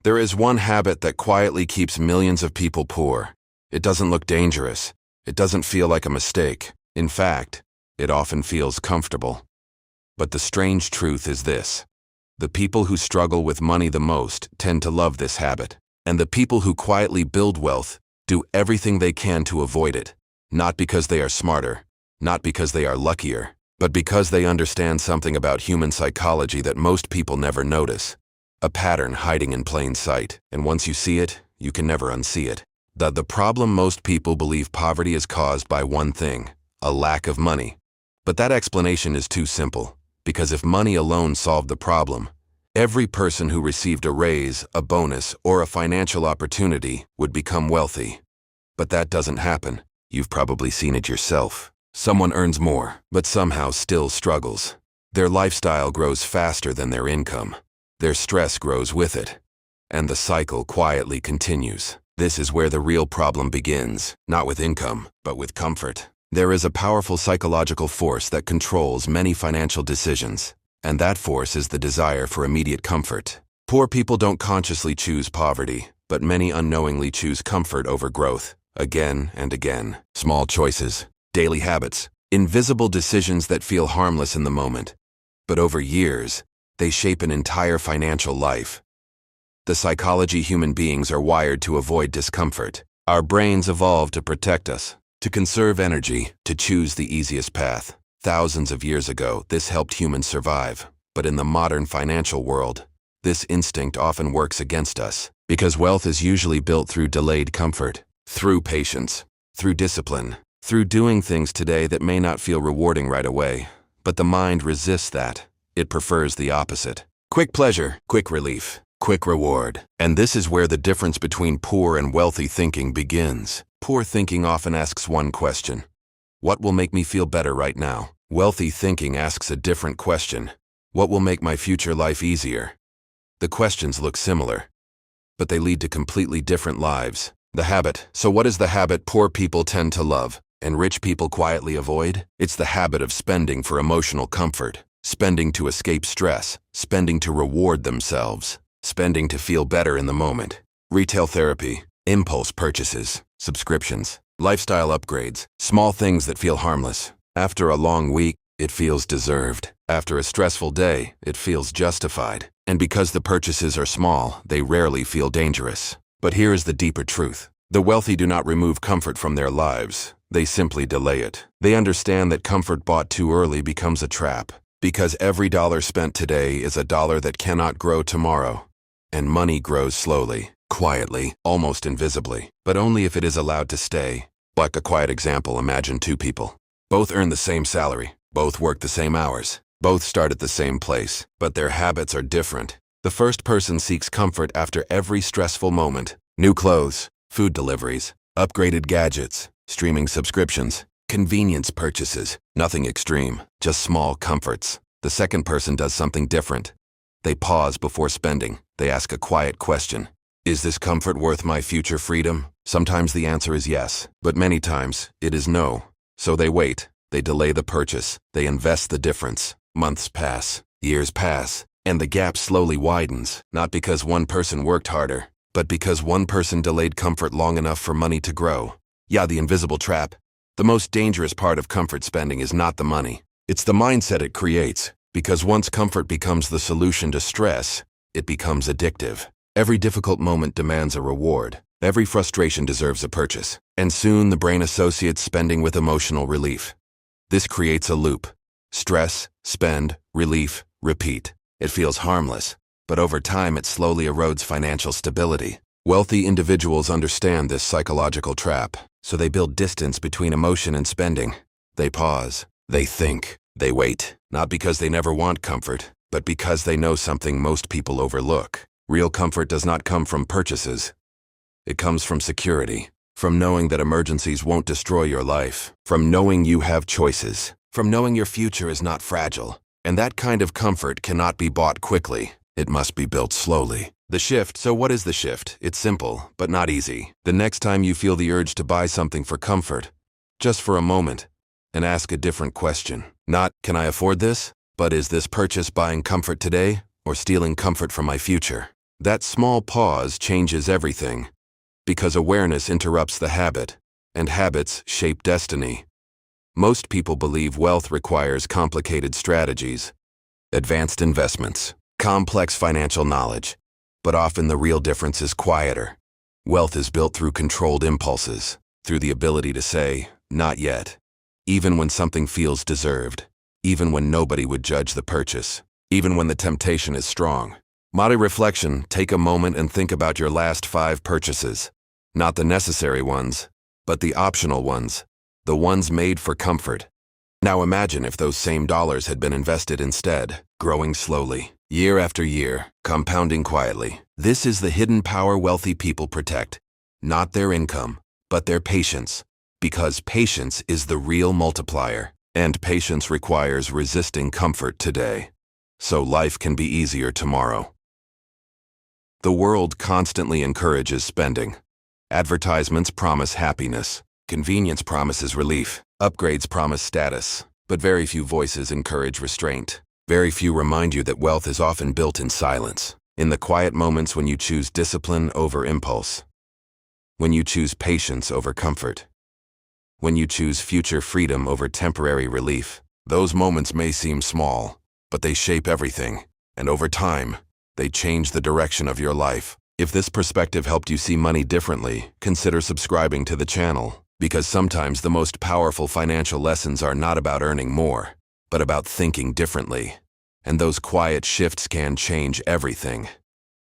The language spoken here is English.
There is one habit that quietly keeps millions of people poor. It doesn't look dangerous. It doesn't feel like a mistake. In fact, it often feels comfortable. But the strange truth is this. The people who struggle with money the most tend to love this habit. And the people who quietly build wealth do everything they can to avoid it. Not because they are smarter, not because they are luckier, but because they understand something about human psychology that most people never notice. A pattern hiding in plain sight, and once you see it, you can never unsee it. The problem most people believe poverty is caused by one thing, a lack of money. But that explanation is too simple, because if money alone solved the problem, every person who received a raise, a bonus, or a financial opportunity would become wealthy. But that doesn't happen. You've probably seen it yourself. Someone earns more, but somehow still struggles. Their lifestyle grows faster than their income. Their stress grows with it. And the cycle quietly continues. This is where the real problem begins, not with income, but with comfort. There is a powerful psychological force that controls many financial decisions, and that force is the desire for immediate comfort. Poor people don't consciously choose poverty, but many unknowingly choose comfort over growth, again and again. Small choices, daily habits, invisible decisions that feel harmless in the moment, but over years, they shape an entire financial life. The psychology human beings are wired to avoid discomfort. Our brains evolved to protect us, to conserve energy, to choose the easiest path. Thousands of years ago, this helped humans survive. But in the modern financial world, this instinct often works against us, because wealth is usually built through delayed comfort, through patience, through discipline, through doing things today that may not feel rewarding right away. But the mind resists that. It prefers the opposite. Quick pleasure, quick relief, quick reward. And this is where the difference between poor and wealthy thinking begins. Poor thinking often asks one question. What will make me feel better right now? Wealthy thinking asks a different question. What will make my future life easier? The questions look similar, but they lead to completely different lives. The habit. So what is the habit poor people tend to love, and rich people quietly avoid? It's the habit of spending for emotional comfort. Spending to escape stress, spending to reward themselves, spending to feel better in the moment. Retail therapy, impulse purchases, subscriptions, lifestyle upgrades, small things that feel harmless. After a long week, it feels deserved. After a stressful day, it feels justified. And because the purchases are small, they rarely feel dangerous. But here is the deeper truth. The wealthy do not remove comfort from their lives. They simply delay it. They understand that comfort bought too early becomes a trap. Because every dollar spent today is a dollar that cannot grow tomorrow. And money grows slowly, quietly, almost invisibly, but only if it is allowed to stay. Like a quiet example, imagine two people. Both earn the same salary, both work the same hours, both start at the same place, but their habits are different. The first person seeks comfort after every stressful moment. New clothes, food deliveries, upgraded gadgets, streaming subscriptions, convenience purchases, nothing extreme, just small comforts. The second person does something different. They pause before spending. They ask a quiet question. Is this comfort worth my future freedom? Sometimes the answer is yes, but many times it is no. So they wait. They delay the purchase. They invest the difference. Months pass, years pass, and the gap slowly widens, not because one person worked harder, but because one person delayed comfort long enough for money to grow. Yeah, the invisible trap. The most dangerous part of comfort spending is not the money. It's the mindset it creates, because once comfort becomes the solution to stress, it becomes addictive. Every difficult moment demands a reward. Every frustration deserves a purchase. And soon the brain associates spending with emotional relief. This creates a loop. Stress, spend, relief, repeat. It feels harmless, but over time it slowly erodes financial stability. Wealthy individuals understand this psychological trap. So they build distance between emotion and spending. They pause, they think, they wait, not because they never want comfort, but because they know something most people overlook. Real comfort does not come from purchases. It comes from security, from knowing that emergencies won't destroy your life, from knowing you have choices, from knowing your future is not fragile. And that kind of comfort cannot be bought quickly. It must be built slowly. The shift. So what is the shift? It's simple, but not easy. The next time you feel the urge to buy something for comfort, just for a moment, and ask a different question. Not, can I afford this? But is this purchase buying comfort today, or stealing comfort from my future? That small pause changes everything, because awareness interrupts the habit, and habits shape destiny. Most people believe wealth requires complicated strategies, advanced investments, complex financial knowledge, but often the real difference is quieter. Wealth is built through controlled impulses, through the ability to say, "Not yet," even when something feels deserved, even when nobody would judge the purchase, even when the temptation is strong. Mari reflection, take a moment and think about your last 5 purchases. Not the necessary ones, but the optional ones, the ones made for comfort. Now imagine if those same dollars had been invested instead, growing slowly, year after year, compounding quietly. This is the hidden power wealthy people protect, not their income, but their patience, because patience is the real multiplier, and patience requires resisting comfort today, so life can be easier tomorrow. The world constantly encourages spending. Advertisements promise happiness. Convenience promises relief. Upgrades promise status. But very few voices encourage restraint. Very few remind you that wealth is often built in silence, in the quiet moments when you choose discipline over impulse, when you choose patience over comfort, when you choose future freedom over temporary relief. Those moments may seem small, but they shape everything, and over time, they change the direction of your life. If this perspective helped you see money differently, consider subscribing to the channel, because sometimes the most powerful financial lessons are not about earning more, but about thinking differently. And those quiet shifts can change everything.